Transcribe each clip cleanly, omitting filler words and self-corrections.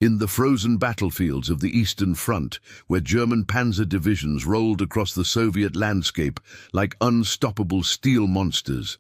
In the frozen battlefields of the Eastern Front, where German Panzer divisions rolled across the Soviet landscape like unstoppable steel monsters,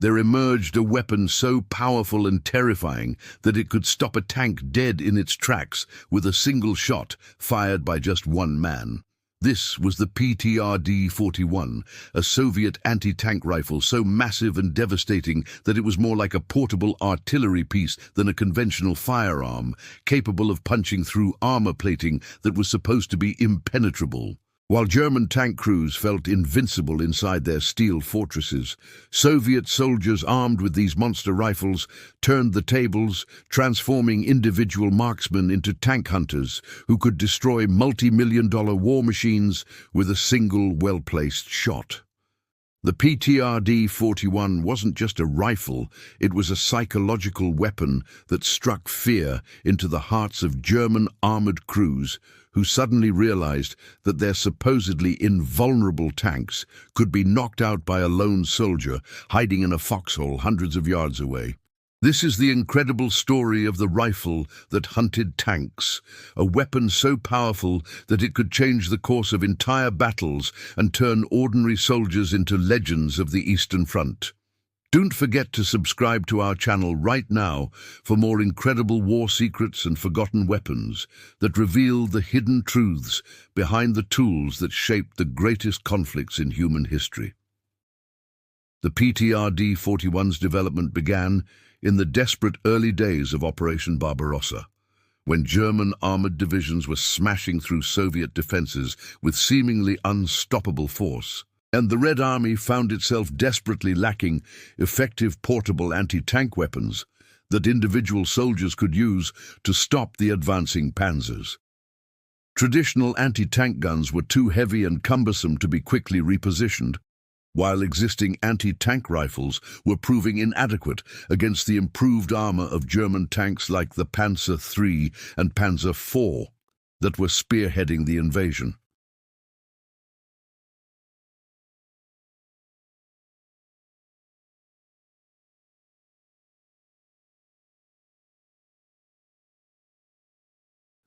there emerged a weapon so powerful and terrifying that it could stop a tank dead in its tracks with a single shot fired by just one man. This was the PTRD-41, a Soviet anti-tank rifle so massive and devastating that it was more like a portable artillery piece than a conventional firearm, capable of punching through armor plating that was supposed to be impenetrable. While German tank crews felt invincible inside their steel fortresses, Soviet soldiers armed with these monster rifles turned the tables, transforming individual marksmen into tank hunters who could destroy multi-million-dollar war machines with a single well-placed shot. The PTRD-41 wasn't just a rifle, it was a psychological weapon that struck fear into the hearts of German armored crews who suddenly realized that their supposedly invulnerable tanks could be knocked out by a lone soldier hiding in a foxhole hundreds of yards away. This is the incredible story of the rifle that hunted tanks, a weapon so powerful that it could change the course of entire battles and turn ordinary soldiers into legends of the Eastern Front. Don't forget to subscribe to our channel right now for more incredible war secrets and forgotten weapons that reveal the hidden truths behind the tools that shaped the greatest conflicts in human history. The PTRD-41's development began in the desperate early days of Operation Barbarossa, when German armored divisions were smashing through Soviet defenses with seemingly unstoppable force, and the Red Army found itself desperately lacking effective portable anti-tank weapons that individual soldiers could use to stop the advancing panzers. Traditional anti-tank guns were too heavy and cumbersome to be quickly repositioned, while existing anti-tank rifles were proving inadequate against the improved armor of German tanks like the Panzer III and Panzer IV that were spearheading the invasion.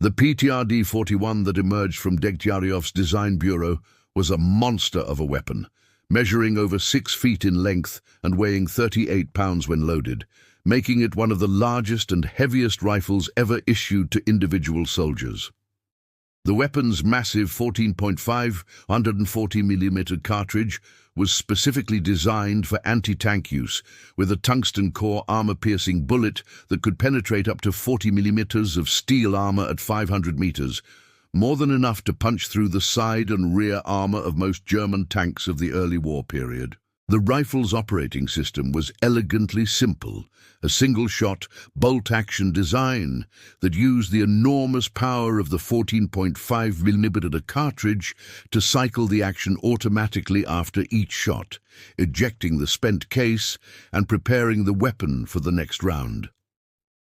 The PTRD-41 that emerged from Degtyaryov's design bureau was a monster of a weapon, measuring over 6 feet in length and weighing 38 pounds when loaded, making it one of the largest and heaviest rifles ever issued to individual soldiers. The weapon's massive 14.5 140mm cartridge was specifically designed for anti-tank use, with a tungsten-core armor-piercing bullet that could penetrate up to 40mm of steel armor at 500 meters, more than enough to punch through the side and rear armor of most German tanks of the early war period. The rifle's operating system was elegantly simple, a single-shot, bolt-action design that used the enormous power of the 14.5mm cartridge to cycle the action automatically after each shot, ejecting the spent case and preparing the weapon for the next round.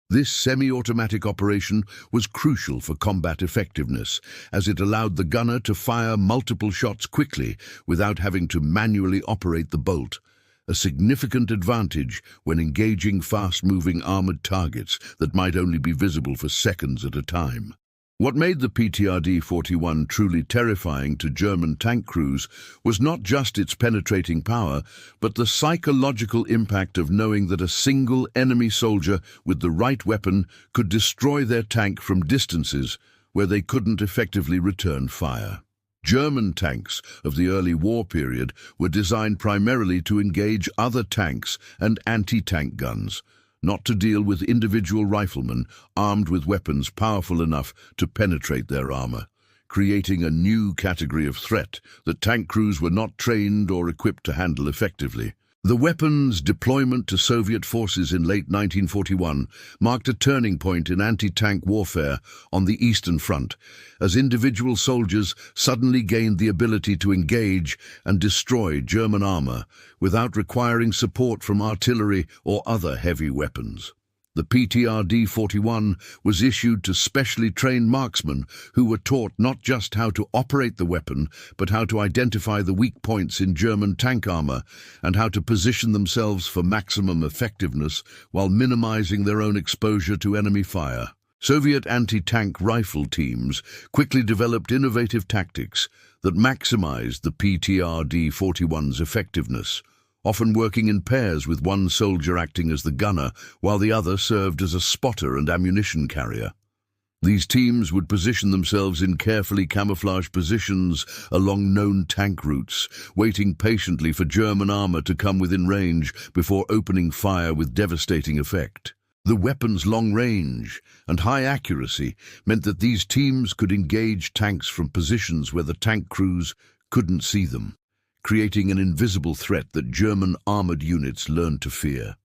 This semi-automatic operation was crucial for combat effectiveness, as it allowed the gunner to fire multiple shots quickly without having to manually operate the bolt, a significant advantage when engaging fast-moving armored targets that might only be visible for seconds at a time. What made the PTRD-41 truly terrifying to German tank crews was not just its penetrating power, but the psychological impact of knowing that a single enemy soldier with the right weapon could destroy their tank from distances where they couldn't effectively return fire. German tanks of the early war period were designed primarily to engage other tanks and anti-tank guns, not to deal with individual riflemen armed with weapons powerful enough to penetrate their armor, creating a new category of threat that tank crews were not trained or equipped to handle effectively. The weapon's deployment to Soviet forces in late 1941 marked a turning point in anti-tank warfare on the Eastern Front, as individual soldiers suddenly gained the ability to engage and destroy German armor without requiring support from artillery or other heavy weapons. The PTRD-41 was issued to specially trained marksmen who were taught not just how to operate the weapon, but how to identify the weak points in German tank armor and how to position themselves for maximum effectiveness while minimizing their own exposure to enemy fire. Soviet anti-tank rifle teams quickly developed innovative tactics that maximized the PTRD-41's effectiveness, often working in pairs with one soldier acting as the gunner while the other served as a spotter and ammunition carrier. These teams would position themselves in carefully camouflaged positions along known tank routes, waiting patiently for German armor to come within range before opening fire with devastating effect. The weapon's long range and high accuracy meant that these teams could engage tanks from positions where the tank crews couldn't see them, creating an invisible threat that German armored units learned to fear.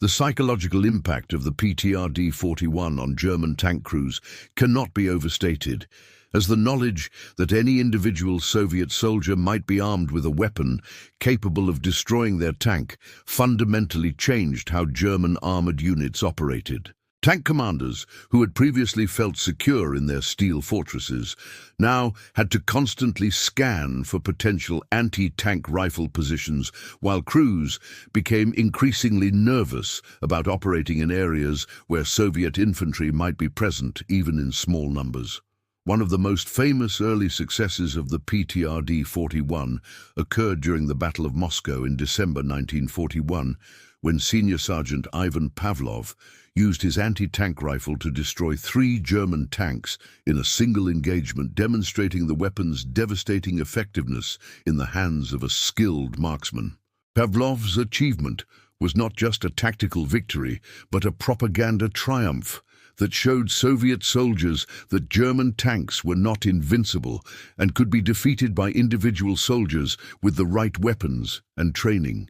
The psychological impact of the PTRD-41 on German tank crews cannot be overstated, as the knowledge that any individual Soviet soldier might be armed with a weapon capable of destroying their tank fundamentally changed how German armored units operated. Tank commanders, who had previously felt secure in their steel fortresses, now had to constantly scan for potential anti-tank rifle positions, while crews became increasingly nervous about operating in areas where Soviet infantry might be present, even in small numbers. One of the most famous early successes of the PTRD-41 occurred during the Battle of Moscow in December 1941, when Senior Sergeant Ivan Pavlov used his anti-tank rifle to destroy 3 German tanks in a single engagement, demonstrating the weapon's devastating effectiveness in the hands of a skilled marksman. Pavlov's achievement was not just a tactical victory, but a propaganda triumph that showed Soviet soldiers that German tanks were not invincible and could be defeated by individual soldiers with the right weapons and training.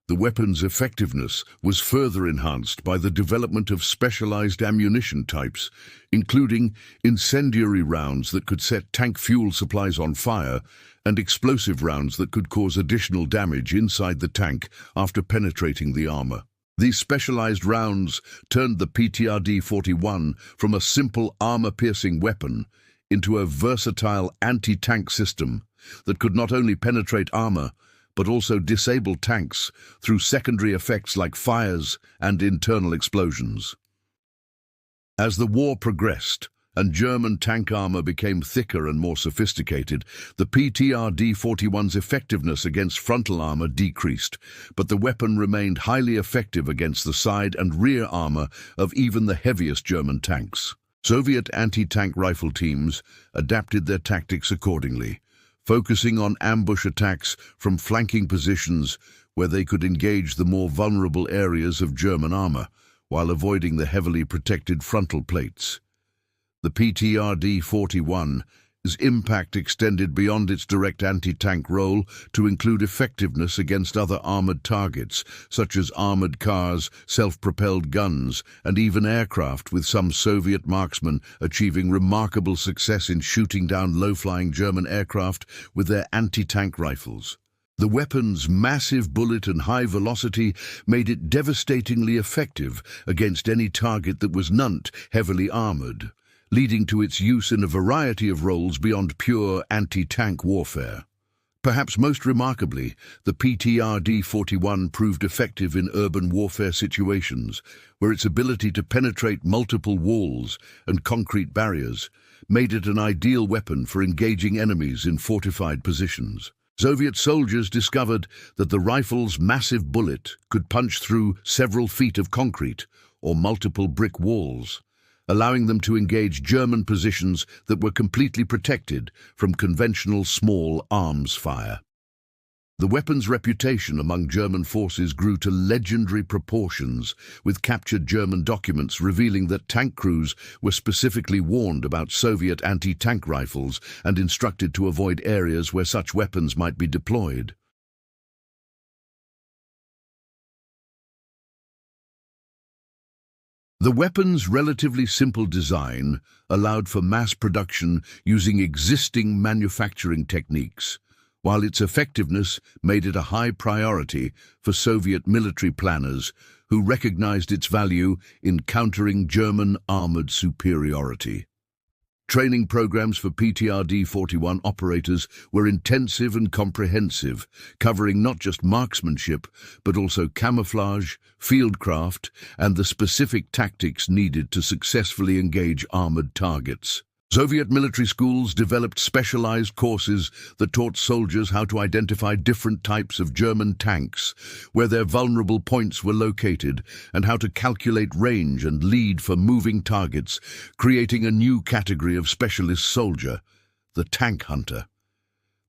The weapon's effectiveness was further enhanced by the development of specialized ammunition types, including incendiary rounds that could set tank fuel supplies on fire and explosive rounds that could cause additional damage inside the tank after penetrating the armor. These specialized rounds turned the PTRD-41 from a simple armor-piercing weapon into a versatile anti-tank system that could not only penetrate armor, but also disable tanks through secondary effects like fires and internal explosions. As the war progressed and German tank armor became thicker and more sophisticated, the PTRD-41's effectiveness against frontal armor decreased, but the weapon remained highly effective against the side and rear armor of even the heaviest German tanks. Soviet anti-tank rifle teams adapted their tactics accordingly, focusing on ambush attacks from flanking positions where they could engage the more vulnerable areas of German armor, while avoiding the heavily protected frontal plates. The PTRD-41's impact extended beyond its direct anti-tank role to include effectiveness against other armored targets, such as armored cars, self-propelled guns, and even aircraft, with some Soviet marksmen achieving remarkable success in shooting down low-flying German aircraft with their anti-tank rifles. The weapon's massive bullet and high velocity made it devastatingly effective against any target that was not heavily armored, leading to its use in a variety of roles beyond pure anti-tank warfare. Perhaps most remarkably, the PTRD-41 proved effective in urban warfare situations, where its ability to penetrate multiple walls and concrete barriers made it an ideal weapon for engaging enemies in fortified positions. Soviet soldiers discovered that the rifle's massive bullet could punch through several feet of concrete or multiple brick walls, allowing them to engage German positions that were completely protected from conventional small arms fire. The weapon's reputation among German forces grew to legendary proportions, with captured German documents revealing that tank crews were specifically warned about Soviet anti-tank rifles and instructed to avoid areas where such weapons might be deployed. The weapon's relatively simple design allowed for mass production using existing manufacturing techniques, while its effectiveness made it a high priority for Soviet military planners who recognized its value in countering German armored superiority. Training programs for PTRD-41 operators were intensive and comprehensive, covering not just marksmanship, but also camouflage, fieldcraft, and the specific tactics needed to successfully engage armored targets. Soviet military schools developed specialized courses that taught soldiers how to identify different types of German tanks, where their vulnerable points were located, and how to calculate range and lead for moving targets, creating a new category of specialist soldier, the tank hunter.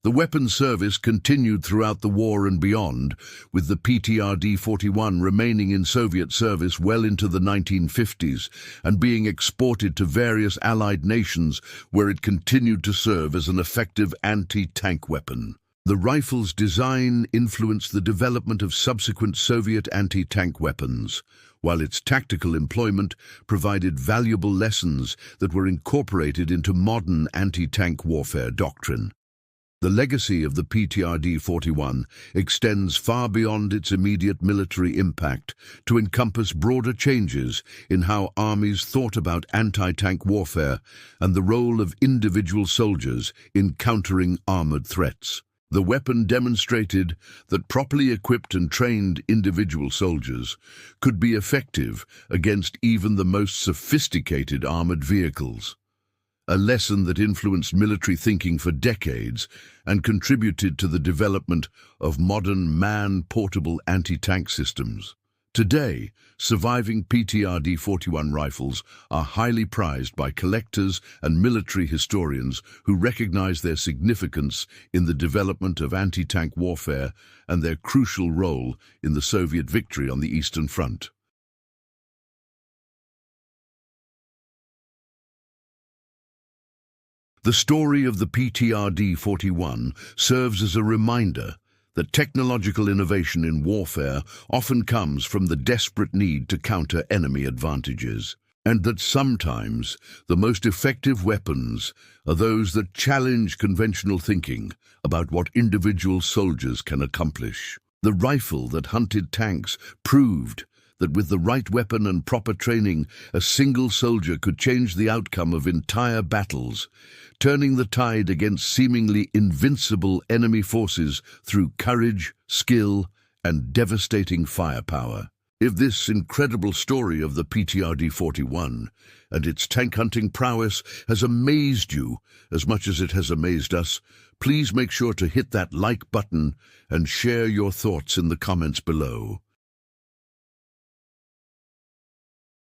The weapons service continued throughout the war and beyond, with the PTRD-41 remaining in Soviet service well into the 1950s and being exported to various Allied nations where it continued to serve as an effective anti-tank weapon. The rifle's design influenced the development of subsequent Soviet anti-tank weapons, while its tactical employment provided valuable lessons that were incorporated into modern anti-tank warfare doctrine. The legacy of the PTRD-41 extends far beyond its immediate military impact to encompass broader changes in how armies thought about anti-tank warfare and the role of individual soldiers in countering armored threats. The weapon demonstrated that properly equipped and trained individual soldiers could be effective against even the most sophisticated armored vehicles. A lesson that influenced military thinking for decades and contributed to the development of modern man-portable anti-tank systems. Today, surviving PTRD-41 rifles are highly prized by collectors and military historians who recognize their significance in the development of anti-tank warfare and their crucial role in the Soviet victory on the Eastern Front. The story of the PTRD-41 serves as a reminder that technological innovation in warfare often comes from the desperate need to counter enemy advantages, and that sometimes the most effective weapons are those that challenge conventional thinking about what individual soldiers can accomplish. The rifle that hunted tanks proved that with the right weapon and proper training, a single soldier could change the outcome of entire battles, turning the tide against seemingly invincible enemy forces through courage, skill, and devastating firepower. If this incredible story of the PTRD-41 and its tank hunting prowess has amazed you as much as it has amazed us, please make sure to hit that like button and share your thoughts in the comments below.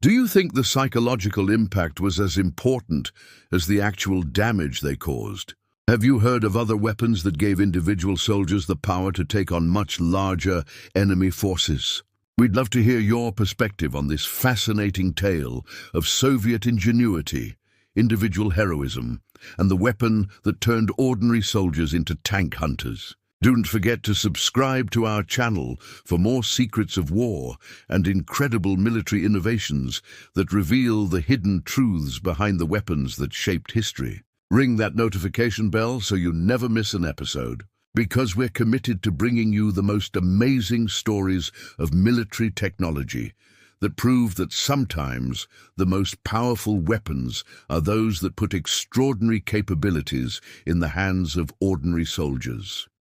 Do you think the psychological impact was as important as the actual damage they caused? Have you heard of other weapons that gave individual soldiers the power to take on much larger enemy forces? We'd love to hear your perspective on this fascinating tale of Soviet ingenuity, individual heroism, and the weapon that turned ordinary soldiers into tank hunters. Don't forget to subscribe to our channel for more secrets of war and incredible military innovations that reveal the hidden truths behind the weapons that shaped history. Ring that notification bell so you never miss an episode, because we're committed to bringing you the most amazing stories of military technology that prove that sometimes the most powerful weapons are those that put extraordinary capabilities in the hands of ordinary soldiers.